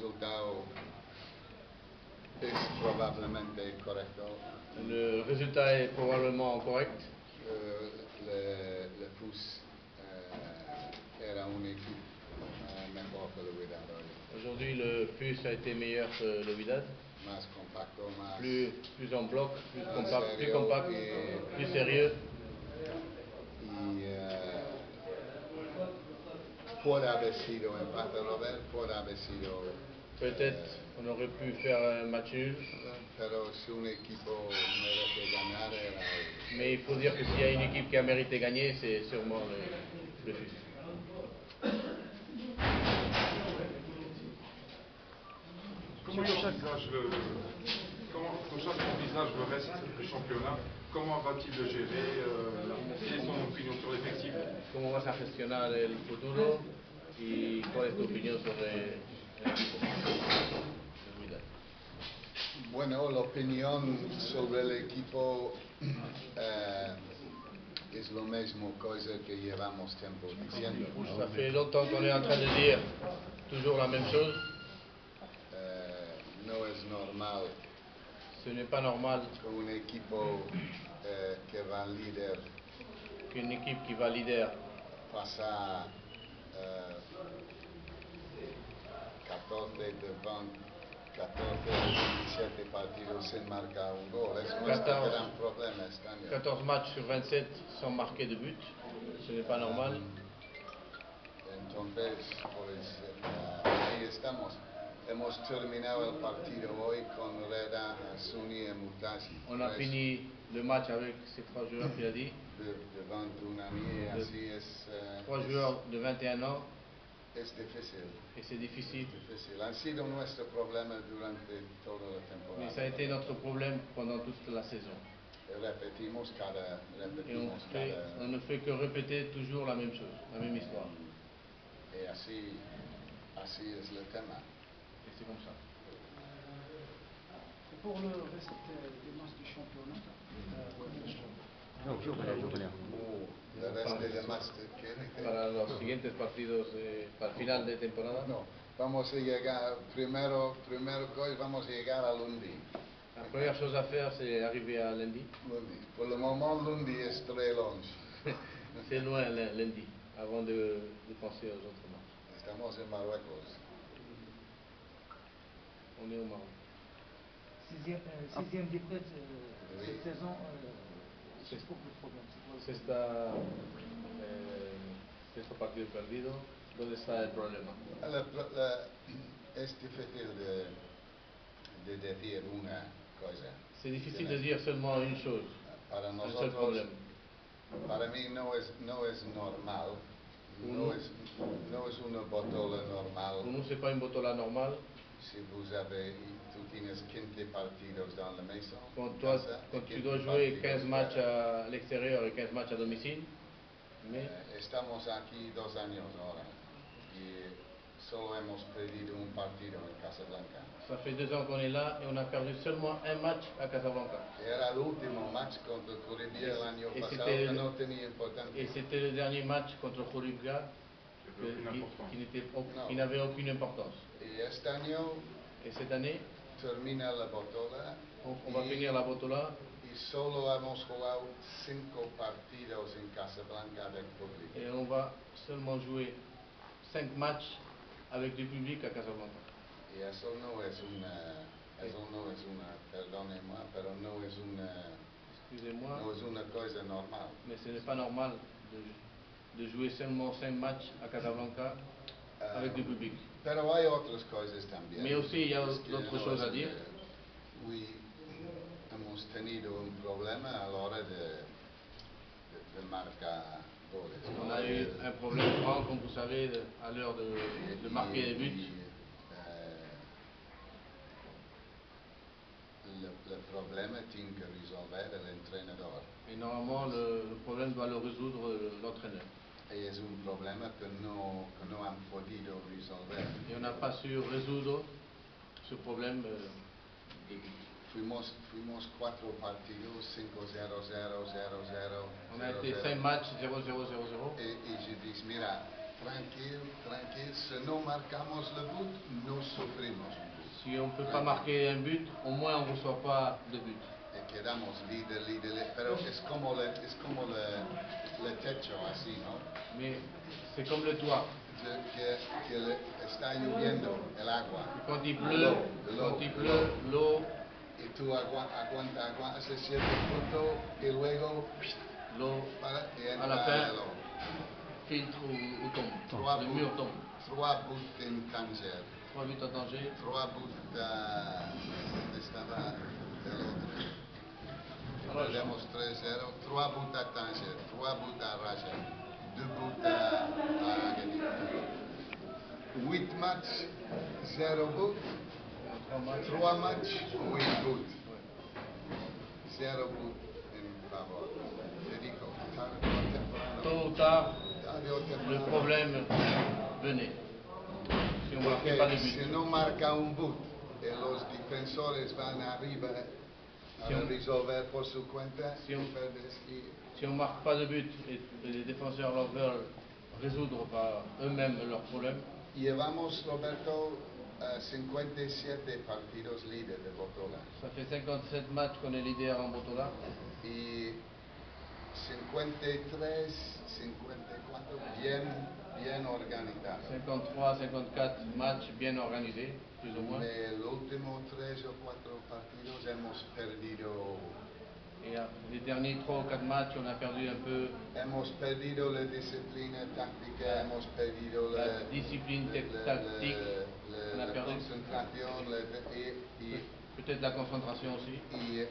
resultado es probablemente correcto. Le résultat est probablement correct. Le FUS era une équipe mejor que le Wydad hoy. Aujourd'hui, le FUS a été meilleur que le Wydad. Más compacto, más plus en bloc, plus compact, y, plus sérieux. Y puede haber sido empate, Robert, puede haber sido... Peut-être on aurait pu faire un match nul. Pero si un equipo merece ganar era hoy. Mais il faut dire que s'il y a une équipe qui a mérité gagner, c'est sûrement le FUS. Comment Coach envisage le reste du championnat? Comment va-t-il le gérer? Quelle est son opinion sur l'effectif? ¿Cómo vas a gestionar el futuro? ¿Y cuál es tu opinión sobre el equipo? Bueno, la opinión sobre el equipo es lo mismo cosa que llevamos tiempo diciendo, ¿no? Ça fait longtemps qu'on est en train de dire toujours la même chose. No es normal. Ce n'est pas normal Un equipo que va líder. Qu'une équipe qui va leader Pasa 14 de 17 partidos sin marcar un gol. Es nuestro gran problema este año. 14 matchs sur 27 sans marquer de but. Ce n'est pas normal. Entonces, pues ahí estamos. Hemos terminado el partido hoy con Reda, Suni y Mutasi. On a fini le match avec ces 3 joueurs qu'il a dit. De 21 años, así es. 3 joueurs de 21 ans. Es difícil. Et c'est difficile. Ha sido nuestro problema durante toda la temporada. Mais ça a été notre problème pendant toute la saison. Repetimos cada. On ne fait que répéter toujours la même chose, la même histoire. Et así es le tema. Et c'est comme ça. Pour le reste des matchs du championnat, Para los siguientes partidos, para el final de temporada. No, vamos a llegar, primero vamos a llegar a lundi. La première chose à faire, c'est arriver à lundi. Pour le moment, lundi est très long. C'est loin lundi, avant de penser aux autres matchs. Estamos en Marruecos. On est au Maroc. Sixième défaite cette saison, c'est pour le problème. Sexto partido perdido. ¿Dónde está el problema? Es difícil de decir una cosa. C'est difficile de dire seulement une chose. Para un seul problème. Para mí no es normal. No es una botola normal. Pour nous, c'est pas une botola normale. Si tú tienes 15 partidos dans la maison. Quand tu dois jouer 15 matchs à l'extérieur et 15 matchs à domicile. Mais estamos aquí 2 años ahora y solo hemos perdido un partido en Casablanca. Ça fait 2 ans qu'on est là et on a perdu seulement un match à Casablanca. Era el último match contra Coribia el año pasado que no tenía importancia. Et c'était le dernier match contre Coribia qui n'avait aucune importance. Et cette année, termina la botola. On va finir la botola. Y solo hemos jugado 5 partidos en Casablanca avec public. Et on va seulement jouer 5 matchs avec du public à Casablanca. Y eso no es una, perdónenme, pero no es una cosa normal. Mais ce n'est pas normal de jouer seulement 5 matchs à Casablanca avec du public. Pero hay otras cosas también. Mais aussi il y a d'autres choses à dire. Oui, hemos tenido un problema a la hora de marcar goles. On a eu un problème grand, comme vous savez, à l'heure de marquer les buts. Le problema tiene que resolver el entrenador. Et normalement, le problème doit le résoudre l'entraîneur. Y es un problema que no han podido resolver. Et on n'a pas su résoudre ce problème. Fuimos 4 partidos, 5-0, 0-0. On a été 5 matchs, 0-0. Y je dis, mira, tranquille, ce no marcamos le but, no sufrimos un but. Si on ne peut pas marquer un but, au moins on ne reçoit pas de but. Quedamos líder, pero es como le techo así, ¿no? Mais c'est comme le toit. Que está lloviendo el agua. Quand il pleut, l'eau. Y tú aguantas ese cierto punto y luego L'eau, à la fin, filtre ou tombe. Le mur tombe. 3 buts en Tanger. 3 buts à Tanger. 3 buts donde estaba el otro. Perdemos 3-0. 3 buts à Tanger, 3 buts à Raja, 2 buts à Agadir. 8 matchs, 0 buts. 3 matchs, 8 buts. 0 buts en favor. Te digo, Tôt ou tard, le problème venait. Si on ne marquait pas de but. Si no marca un but, los defensores van arriba a resolver por su cuenta. Si on ne marque pas de but et les défenseurs veulent résoudre par eux-mêmes leurs problèmes. Llevamos, Roberto, 57 partidos líder de Botola. Ça fait 57 matchs qu'on est leader en Botola. Y 53, 54 bien organizados. 53, 54 matchs bien organisés, plus ou moins. En los últimos 3 o 4 partidos hemos perdido. Et les derniers 3 ou 4 matchs, on a perdu un peu. Hemos perdido la disciplina táctica, hemos perdido la discipline tactique, la concentración y peut-être la concentration aussi. Y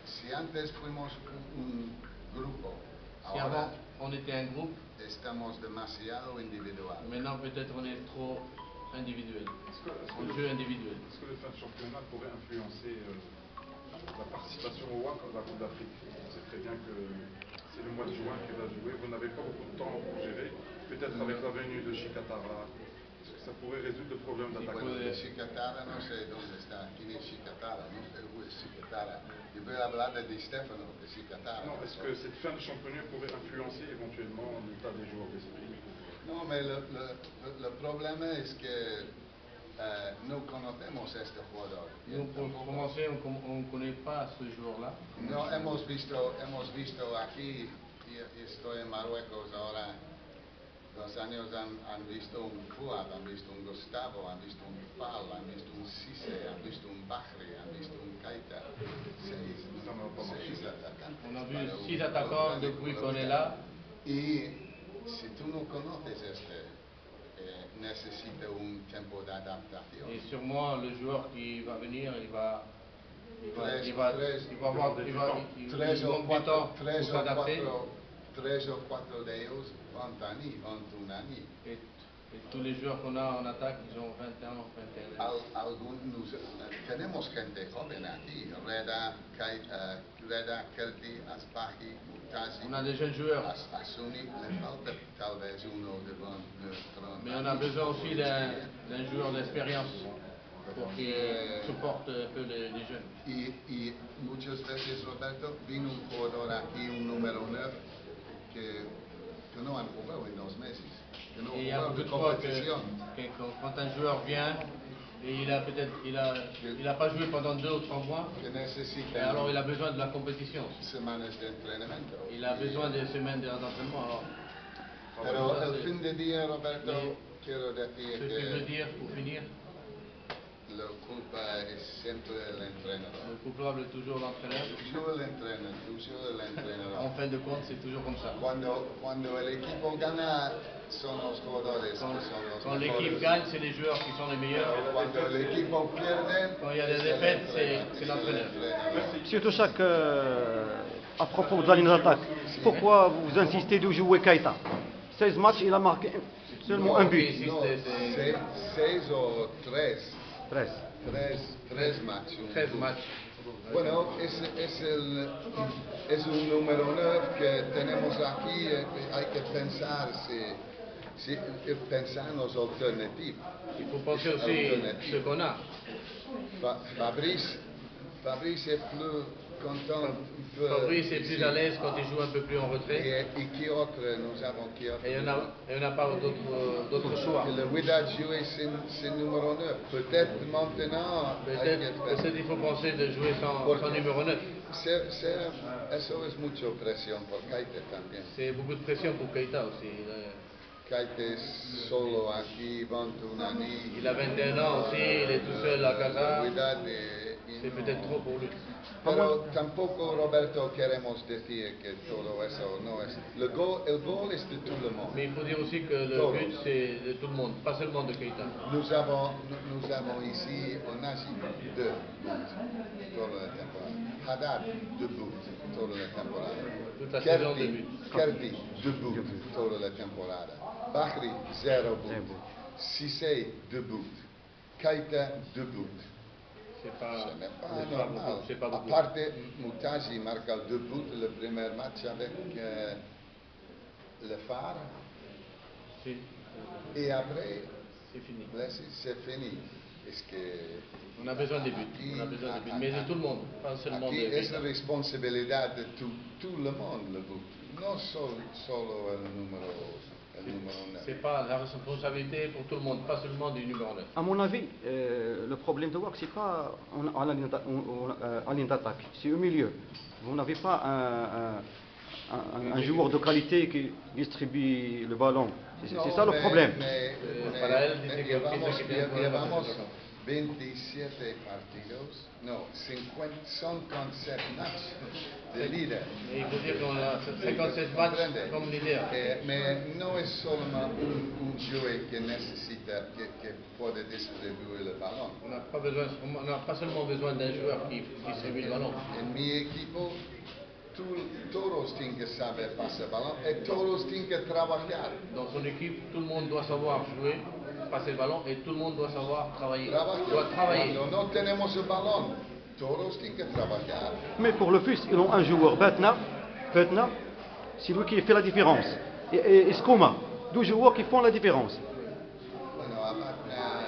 si antes fuimos un grupo, si ahora avant on était un groupe, estamos demasiado individual. Maintenant peut-être on est trop individuel, un jeu individuel. Est-ce que le fin de championnat pourrait influencer la participation au WAC de la Coupe d'Afrique? On sait très bien que c'est le mois de juin qui va jouer, vous n'avez pas beaucoup de temps pour gérer, peut-être avec la venue de Chicatara, est-ce que ça pourrait résoudre le problème d'attaque? Chicatara, no sé dónde está, quién es Chicatara, no sé où es Chicatara. Yo voy a hablar de Di Stefano, de Chicatara. Non, est-ce que cette fin de championnat pourrait influencer éventuellement l'état des joueurs d'esprit? No, mais le problème est que no conocemos este jugador. Pour commencer, on ne connaît pas ce joueur-là. No, hemos visto aquí, y estoy en Marruecos ahora, 2 años han visto un Fuad, han visto un Gustavo, han visto un Fal, han visto un Cisse, han visto un Bahri, han visto un Keita. 6 atacantes. On a vu 6 attaquants depuis qu'on est là. Y si tú no conoces necesita un tiempo de adaptación. Et sûrement le joueur qui va venir, il va avoir du temps pour s'adapter. 3 o 4 de ellos 20 años, 21 años. Et tous les joueurs qu'on a en attaque, ils ont 20 ans, 21 ans. Tenemos gente joven aquí, Reda, Kelti, Aspahi, Mutazi. On a des jeunes joueurs. Asuni, le falta tal vez uno devant notre. Mais on a besoin aussi d'un joueur d'expérience pour qu'il supporte un peu les jeunes. Y muchas veces, Roberto, vino un jugador aquí, un número 9, que no han jugado en 2 meses. Et il y a beaucoup de fois que quand un joueur vient et il a pas joué pendant 2 ou 3 mois, et alors il a besoin de la compétition. Il a besoin de semaines d'entraînement. Pero al fin de día, Roberto, quiero decir ce que je veux dire pour finir, la culpa es siempre el entrenador. Le coupable est toujours l'entraîneur. Toujours l'entrenador. En fin de compte, c'est toujours comme ça. Cuando el equipo gana, son los jugadores que son los mejores. Quand l'équipe gagne, c'est les joueurs qui sont les meilleurs. Cuando el equipo pierde, quand il y a des défaites, c'est l'entraîneur. Monsieur Touchak, à propos de la ligne d'attaque, pourquoi vous insistez de jouer Keita? 16 matchs, il a marqué seulement un but. 6 o 3. 13 matchs. 13 matchs. Bueno, es un número 9 que tenemos aquí. Hay que pensar pensar en los alternativas. Il faut penser aussi ce qu'on a. Fabrice est Fabrice est plus à l'aise quand il joue un peu plus en retrait. Et qui autre nous avons qui autre? Et on n'a pas d'autres choix. Le Wydad jouer sin numéro 9. Peut-être maintenant. Peut-être il faut penser de jouer sans numéro 9. Eso es mucho presión por Keita también. C'est beaucoup de pression pour Keita aussi. Keita es solo aquí, 21 años. Il a 21 ans aussi, il est tout seul à Casa. C'est peut-être trop pour lui. Pero tampoco, Roberto, queremos decir que todo eso no es. El gol es de tout le monde. Mais il faut dire aussi que le but c'est de tout le monde, pas seulement de Keita. Nous avons ici Onasi 2 buts toda la temporada. Haddad 2 buts toda la temporada. Toute la saison de but. Kerti 2 buts toda la temporada. Bahri 0 buts. Cissé 2 buts. Keita 2 buts. C'est pas normal. C'est pas beaucoup. À part Moutazi marque 2 buts le premier match avec le Phare. Si. Et après, c'est fini. C'est fini. Est-ce que on a besoin des buts. On a besoin des buts. Mais de tout le monde, pas seulement de Keita. C'est la responsabilité de tout le monde, le but. Non solo le numéro 9. C'est pas la responsabilité pour tout le monde, pas seulement du numéro 9. À mon avis, le problème de WAC, c'est pas en ligne d'attaque, c'est au milieu. Vous n'avez pas un joueur de qualité qui distribue le ballon. C'est ça le problème. Llevamos 27 partidos, no, 57 matchs de líder. Il faut dire qu'on a 57 matchs comme leader. Mais no es seulement un joueur que necesita, que puede distribuir le ballon. On n'a pas seulement besoin d'un joueur qui distribue le ballon. En mi equipo, todos tienen que saber pasar el balón y todos tienen que trabajar. Dans son équipe, tout le monde doit savoir jouer, passer le ballon et tout le monde doit savoir travailler. Doit travailler. Cuando no tenemos el balón, todos tienen que trabajar. Mais pour le plus, ils ont un joueur, Betna, c'est lui qui fait la différence. Et Skouma, 2 joueurs qui font la différence. Bueno, a Betna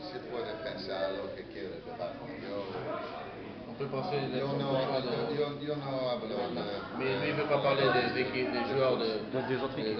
se puede pensar lo que quiere de Betna. On peut penser Yo no hablo de... Mais lui, il ne veut pas parler des joueurs des autres équipes.